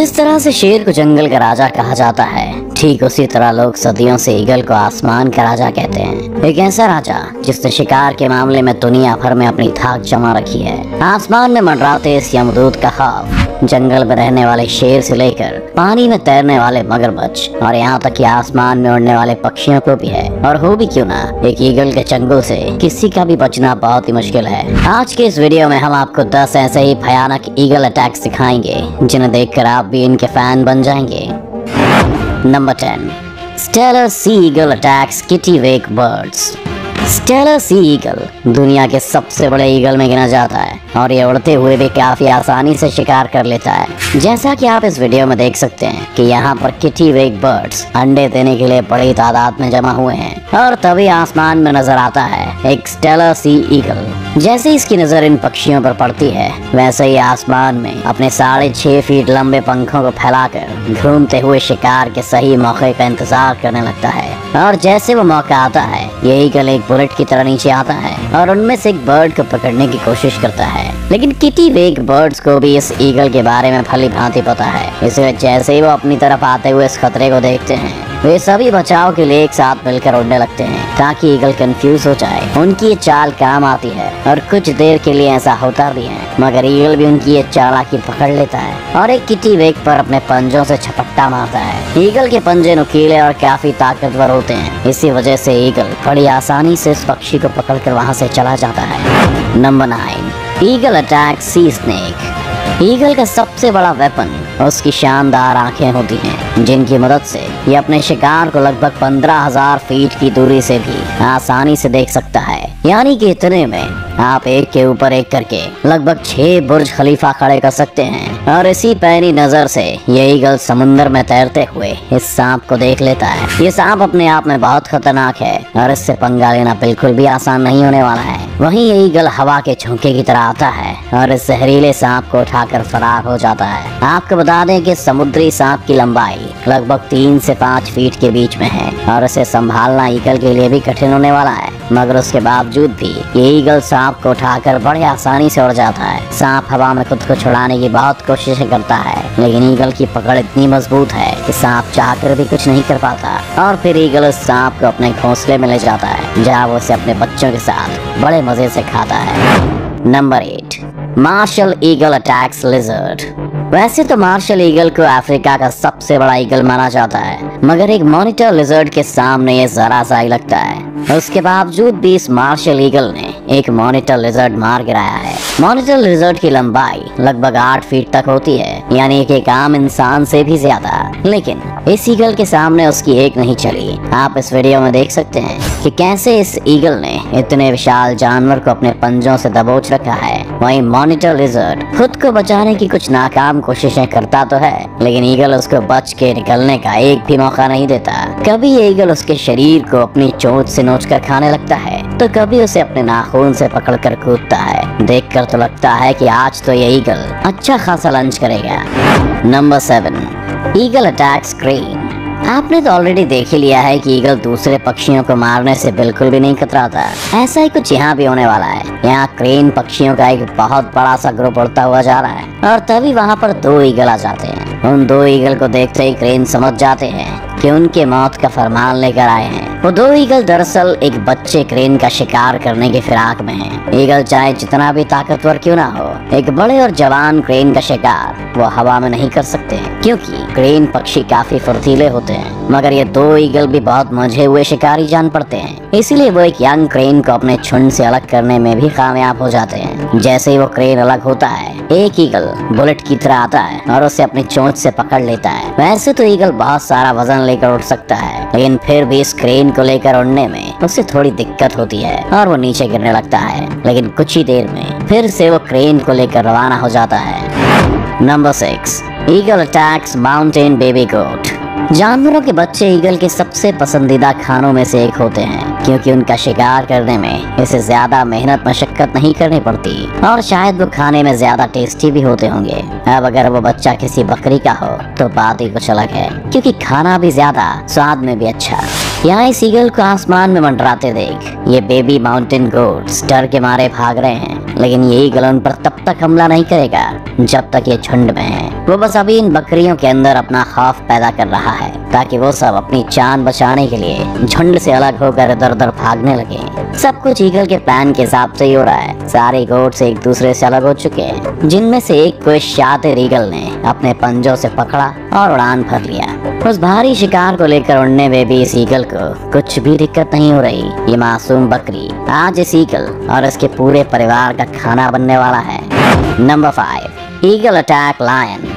जिस तरह से शेर को जंगल का राजा कहा जाता है, ठीक उसी तरह लोग सदियों से ईगल को आसमान का राजा कहते हैं। एक ऐसा राजा जिसने शिकार के मामले में दुनिया भर में अपनी धाक जमा रखी है। आसमान में मंडराते इस यमदूत का खौफ जंगल में रहने वाले शेर से लेकर पानी में तैरने वाले मगरमच्छ और यहाँ तक कि आसमान में उड़ने वाले पक्षियों को भी है। और हो भी क्यों ना, एक ईगल के चंगुल से किसी का भी बचना बहुत ही मुश्किल है। आज के इस वीडियो में हम आपको 10 ऐसे ही भयानक ईगल अटैक सिखाएंगे जिन्हें देखकर आप भी इनके फैन बन जाएंगे। Number 10, Steller sea eagle attacks kittiwake birds. Steller sea eagle दुनिया के सबसे बड़े ईगल में गिना जाता है और ये उड़ते हुए भी काफी आसानी से शिकार कर लेता है। जैसा कि आप इस वीडियो में देख सकते हैं कि यहाँ पर किटिवेक बर्ड्स अंडे देने के लिए बड़ी तादाद में जमा हुए हैं और तभी आसमान में नजर आता है एक स्टेलर सी ईगल। जैसे इसकी नजर इन पक्षियों पर पड़ती है, वैसे ही आसमान में अपने 6.5 फीट लंबे पंखों को फैलाकर घूमते हुए शिकार के सही मौके का इंतजार करने लगता है। और जैसे वो मौका आता है, ये ईगल एक बुलेट की तरह नीचे आता है और उनमें से एक बर्ड को पकड़ने की कोशिश करता है। लेकिन किटिवेक बर्ड्स को भी इस ईगल के बारे में भली भांति पता है, इसलिए जैसे ही वो अपनी तरफ आते हुए इस खतरे को देखते हैं, वे सभी बचाव के लिए एक साथ मिलकर उड़ने लगते हैं ताकि ईगल कंफ्यूज हो जाए। उनकी ये चाल काम आती है और कुछ देर के लिए ऐसा होता भी है, मगर ईगल भी उनकी ये चालाकी पकड़ लेता है और एक किटिवेक पर अपने पंजों से झपट्टा मारता है। ईगल के पंजे नुकीले और काफी ताकतवर होते हैं, इसी वजह से ईगल बड़ी आसानी से इस पक्षी को पकड़कर वहाँ से चला जाता है। नंबर 9, ईगल अटैक सी स्नेक। ईगल का सबसे बड़ा वेपन उसकी शानदार आंखें होती हैं, जिनकी मदद से ये अपने शिकार को लगभग 15,000 फीट की दूरी से भी आसानी से देख सकता है। यानी कि इतने में आप एक के ऊपर एक करके लगभग 6 बुर्ज खलीफा खड़े कर सकते हैं। और इसी पैनी नजर से ये ईगल समुद्र में तैरते हुए इस सांप को देख लेता है। ये सांप अपने आप में बहुत खतरनाक है और इससे पंगा लेना बिल्कुल भी आसान नहीं होने वाला है। वहीं ये ईगल हवा के झोंके की तरह आता है और इस जहरीले सांप को उठाकर फरार हो जाता है। आपको बता दें कि समुद्री सांप की लंबाई लगभग 3 से 5 फीट के बीच में है और इसे संभालना ईगल के लिए भी कठिन होने वाला है। मगर उसके बावजूद भी ये ईगल सांप को उठाकर बड़े आसानी से उड़ जाता है। सांप हवा में खुद को छुड़ाने की बहुत कोशिशें करता है, लेकिन ईगल की पकड़ इतनी मजबूत है कि सांप चाहकर भी कुछ नहीं कर पाता। और फिर ईगल उस सांप को अपने घोंसले में ले जाता है, जहाँ वो उसे अपने बच्चों के साथ बड़े मजे से खाता है। Number 8, martial eagle attacks lizard. वैसे तो मार्शल ईगल को अफ्रीका का सबसे बड़ा ईगल माना जाता है, मगर एक मॉनिटर लिजर्ड के सामने ये जरा सा ही लगता है। उसके बावजूद भी इस मार्शल ईगल ने एक मॉनिटर लिजर्ड मार गिराया है। मॉनिटर लिजर्ड की लंबाई लगभग 8 फीट तक होती है, यानी कि एक आम इंसान से भी ज्यादा। लेकिन इस ईगल के सामने उसकी एक नहीं चली। आप इस वीडियो में देख सकते हैं कि कैसे इस ईगल ने इतने विशाल जानवर को अपने पंजों से दबोच रखा है। वहीं मॉनिटर लिजर्ड खुद को बचाने की कुछ नाकाम कोशिशें करता तो है, लेकिन ईगल उसको बच के निकलने का एक भी मौका नहीं देता। कभी ये ईगल उसके शरीर को अपनी चोंच से नोचकर खाने लगता है, तो कभी उसे अपने नाखून से पकड़कर कूदता है। देखकर तो लगता है कि आज तो ये ईगल अच्छा खासा लंच करेगा। Number 7, eagle attacks crane. आपने तो ऑलरेडी देख ही लिया है कि ईगल दूसरे पक्षियों को मारने से बिल्कुल भी नहीं कतराता। ऐसा ही कुछ यहाँ भी होने वाला है। यहाँ क्रेन पक्षियों का एक बहुत बड़ा सा ग्रुप उड़ता हुआ जा रहा है और तभी वहाँ पर 2 ईगल आ जाते हैं। उन 2 ईगल को देखते ही क्रेन समझ जाते हैं कि उनके मौत का फरमान लेकर आए हैं। वो 2 ईगल दरअसल एक बच्चे क्रेन का शिकार करने की फिराक में हैं। ईगल चाहे जितना भी ताकतवर क्यों ना हो, एक बड़े और जवान क्रेन का शिकार वो हवा में नहीं कर सकते, क्योंकि क्रेन पक्षी काफी फुर्तीले होते हैं। मगर ये 2 ईगल भी बहुत मंझे हुए शिकारी जान पड़ते हैं, इसीलिए वो एक यंग क्रेन को अपने झुंड से अलग करने में भी कामयाब हो जाते हैं। जैसे ही वो क्रेन अलग होता है, एक ईगल बुलेट की तरह आता है और उसे अपनी चोंच से पकड़ लेता है। वैसे तो ईगल बहुत सारा वजन लेकर उड़ सकता है, लेकिन फिर भी इस क्रेन को लेकर उड़ने में उसे थोड़ी दिक्कत होती है और वो नीचे गिरने लगता है। लेकिन कुछ ही देर में फिर से वो क्रेन को लेकर रवाना हो जाता है। Number 6, eagle attacks mountain baby goat. जानवरों के बच्चे ईगल के सबसे पसंदीदा खानों में से एक होते हैं, क्योंकि उनका शिकार करने में इसे ज्यादा मेहनत मशक्कत नहीं करनी पड़ती और शायद वो खाने में ज्यादा टेस्टी भी होते होंगे। अब अगर वो बच्चा किसी बकरी का हो तो बात ही कुछ अलग है, क्योंकि खाना भी ज्यादा, स्वाद में भी अच्छा। यहाँ इस ईगल को आसमान में मंडराते देख ये बेबी माउंटेन गोट्स डर के मारे भाग रहे हैं, लेकिन ये ईगल उन पर तब तक हमला नहीं करेगा जब तक ये झुंड में है। वो बस अभी इन बकरियों के अंदर अपना खौफ पैदा कर रहा है ताकि वो सब अपनी जान बचाने के लिए झुंड से अलग होकर इधर उधर भागने लगे। सब कुछ ईगल के प्लान के हिसाब से ही हो रहा है। सारे गोट्स एक दूसरे से अलग हो चुके हैं, जिनमें से एक को शातिर ईगल ने अपने पंजों से पकड़ा और उड़ान भर लिया। उस भारी शिकार को लेकर उड़ने में भी इस ईगल को कुछ भी दिक्कत नहीं हो रही। ये मासूम बकरी आज इस ईगल और इसके पूरे परिवार का खाना बनने वाला है। Number 5, eagle attack lion.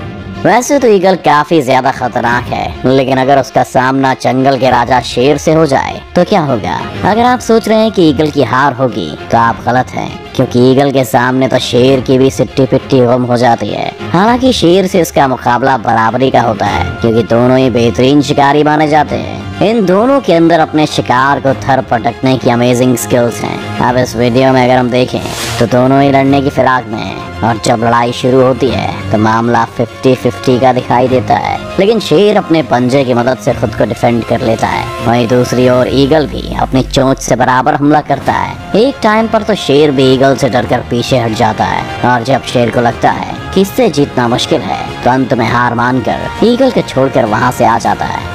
वैसे तो ईगल काफी ज्यादा खतरनाक है, लेकिन अगर उसका सामना जंगल के राजा शेर से हो जाए तो क्या होगा? अगर आप सोच रहे हैं कि ईगल की हार होगी तो आप गलत हैं, क्योंकि ईगल के सामने तो शेर की भी सिट्टी पिट्टी गुम हो जाती है। हालांकि शेर से इसका मुकाबला बराबरी का होता है, क्योंकि दोनों ही बेहतरीन शिकारी माने जाते हैं। इन दोनों के अंदर अपने शिकार को थर पटकने की अमेजिंग स्किल्स हैं। अब इस वीडियो में अगर हम देखें तो दोनों ही लड़ने की फिराक में हैं, और जब लड़ाई शुरू होती है तो मामला 50-50 का दिखाई देता है। लेकिन शेर अपने पंजे की मदद से खुद को डिफेंड कर लेता है, वहीं दूसरी ओर ईगल भी अपनी चोंच से बराबर हमला करता है। एक टाइम पर तो शेर भी ईगल से डरकर पीछे हट जाता है, और जब शेर को लगता है कि इससे जीतना मुश्किल है तो अंत में हार मानकर ईगल को छोड़कर वहां से आ जाता है।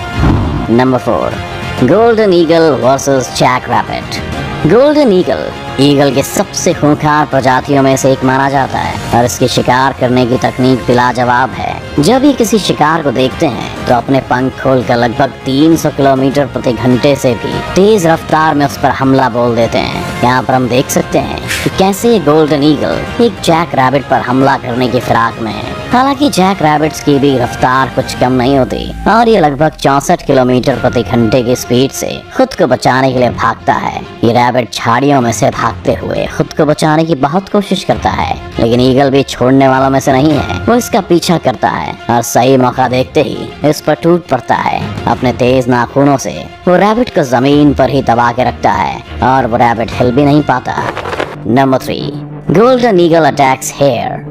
Number 4, golden eagle versus jack rabbit. Golden eagle eagle के सबसे खूंखार प्रजातियों में से एक माना जाता है, और इसकी शिकार करने की तकनीक भी लाजवाब है। जब ये किसी शिकार को देखते हैं तो अपने पंख खोलकर लगभग 300 किलोमीटर प्रति घंटे से भी तेज रफ्तार में उस पर हमला बोल देते हैं। यहाँ पर हम देख सकते हैं कि कैसे ये गोल्डन ईगल एक जैक रैबिट पर हमला करने की फिराक में है। हालांकि जैक रैबिट्स की भी रफ्तार कुछ कम नहीं होती, और ये लगभग 64 किलोमीटर प्रति घंटे की स्पीड से खुद को बचाने के लिए भागता है। ये रैबिट झाड़ियों में से भागते हुए खुद को बचाने की बहुत कोशिश करता है, लेकिन ईगल भी छोड़ने वालों में से नहीं है। वो इसका पीछा करता है और सही मौका देखते ही इस पर टूट पड़ता है। अपने तेज नाखूनों से वो रैबिट को जमीन पर ही दबा के रखता है, और वो रैबिट हिल भी नहीं पाता। Number 3, golden eagle attacks hare.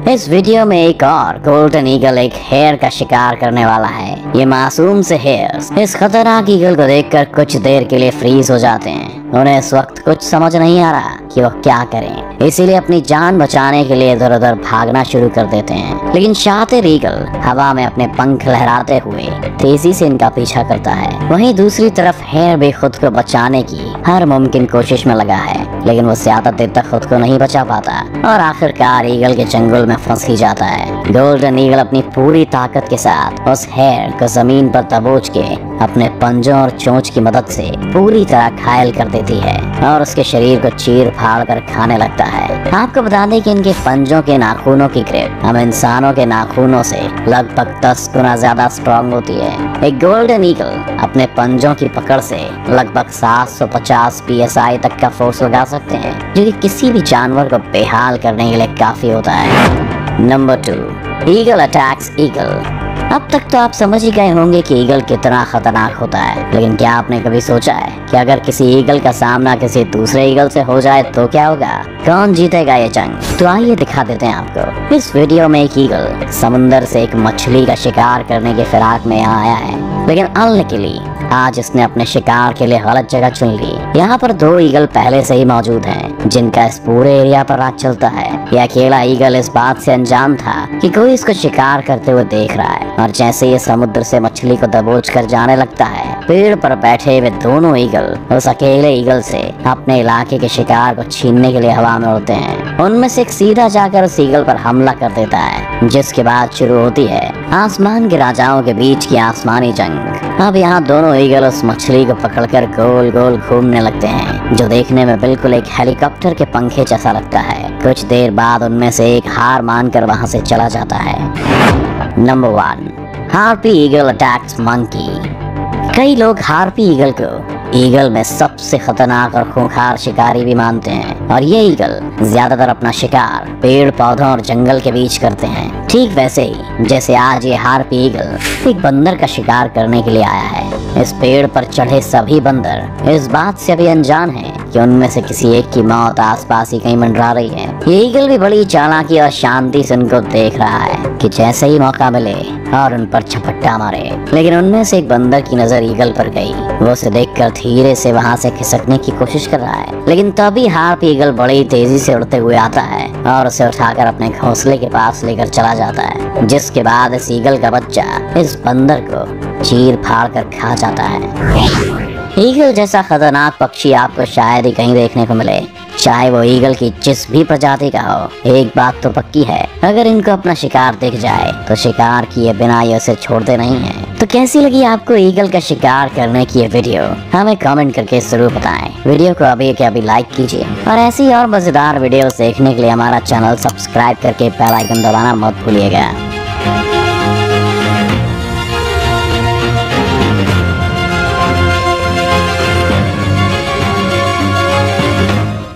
इस वीडियो में एक और गोल्डन ईगल एक हेयर का शिकार करने वाला है। ये मासूम से हेयर्स इस खतरनाक ईगल को देखकर कुछ देर के लिए फ्रीज हो जाते हैं। उन्हें इस वक्त कुछ समझ नहीं आ रहा कि वो क्या करें, इसीलिए अपनी जान बचाने के लिए इधर उधर भागना शुरू कर देते हैं। लेकिन शातिर ईगल हवा में अपने पंख लहराते हुए तेजी से इनका पीछा करता है। वहीं दूसरी तरफ हेयर भी खुद को बचाने की हर मुमकिन कोशिश में लगा है, लेकिन वो ज्यादा देर तक खुद को नहीं बचा पाता और आखिरकार ईगल के चंगुल में फंस ही जाता है। गोल्डन ईगल अपनी पूरी ताकत के साथ उस हेयर को जमीन पर दबोच के अपने पंजों और चोंच की मदद से पूरी तरह घायल कर देती है और उसके शरीर को चीर फाड़ कर खाने लगता है। आपको बता दें कि इनके पंजों के नाखूनों की ग्रिप हम इंसानों के नाखूनों से लगभग 10 गुना ज्यादा स्ट्रॉन्ग होती है। एक गोल्डन ईगल अपने पंजों की पकड़ से लगभग 750 PSI तक का फोर्स लगा सकते हैं, जो कि किसी भी जानवर को बेहाल करने के लिए काफी होता है। Number 2, eagle attacks eagle. अब तक तो आप समझ ही गए होंगे कि ईगल कितना खतरनाक होता है, लेकिन क्या आपने कभी सोचा है कि अगर किसी ईगल का सामना किसी दूसरे ईगल से हो जाए तो क्या होगा? कौन जीतेगा ये जंग? तो आइए दिखा देते हैं आपको। इस वीडियो में एक ईगल समुंदर से एक मछली का शिकार करने की फिराक में यहाँ आया है, लेकिन अनलकीली आज इसने अपने शिकार के लिए गलत जगह चुन ली। यहाँ पर 2 ईगल पहले से ही मौजूद हैं, जिनका इस पूरे एरिया पर राज चलता है। यह अकेला ईगल इस बात से अनजान था कि कोई इसको शिकार करते हुए देख रहा है, और जैसे ये समुद्र से मछली को दबोच कर जाने लगता है, पेड़ पर बैठे हुए दोनों ईगल उस अकेले ईगल से अपने इलाके के शिकार को छीनने के लिए हवा में उड़ते हैं। उनमें से एक सीधा जाकर उस ईगल पर हमला कर देता है, जिसके बाद शुरू होती है आसमान के राजाओं के बीच की आसमानी जंग। अब यहाँ दोनों ईगल उस मछली को पकड़कर गोल गोल घूमने लगते हैं, जो देखने में बिल्कुल एक हेलीकॉप्टर के पंखे जैसा लगता है। कुछ देर बाद उनमें से एक हार मानकर वहां से चला जाता है। Number 1, harpy eagle attacks monkey. कई लोग हार्पी ईगल को ईगल में सबसे खतरनाक और खूंखार शिकारी भी मानते हैं, और ये ईगल ज्यादातर अपना शिकार पेड़ पौधों और जंगल के बीच करते हैं। ठीक वैसे ही जैसे आज ये हार्पी ईगल एक बंदर का शिकार करने के लिए आया है। इस पेड़ पर चढ़े सभी बंदर इस बात से अभी अनजान हैं कि उनमें से किसी एक की मौत आसपास ही कहीं मंडरा रही है। ये ईगल भी बड़ी चालाकी और शांति से उनको देख रहा है कि जैसे ही मौका मिले और उन पर झपट्टा मारे, लेकिन उनमें से एक बंदर की नजर ईगल पर गई। वो उसे देखकर धीरे से वहाँ से खिसकने की कोशिश कर रहा है, लेकिन तभी हार्प ईगल बड़ी तेजी से उड़ते हुए आता है और उसे उठाकर अपने घोंसले के पास लेकर चला जाता है, जिसके बाद इस ईगल का बच्चा इस बंदर को चीर फाड़ कर खा जाता है। ईगल जैसा खतरनाक पक्षी आपको शायद ही कहीं देखने को मिले, चाहे वो ईगल की जिस भी प्रजाति का हो। एक बात तो पक्की है, अगर इनको अपना शिकार दिख जाए तो शिकार किए बिना ये उसे छोड़ते नहीं हैं। तो कैसी लगी आपको ईगल का शिकार करने की ये वीडियो, हमें कमेंट करके जरूर बताएं। वीडियो को अभी के अभी लाइक कीजिए और ऐसी और मजेदार वीडियोस देखने के लिए हमारा चैनल सब्सक्राइब करके बेल आइकन दबाना मत भूलिएगा।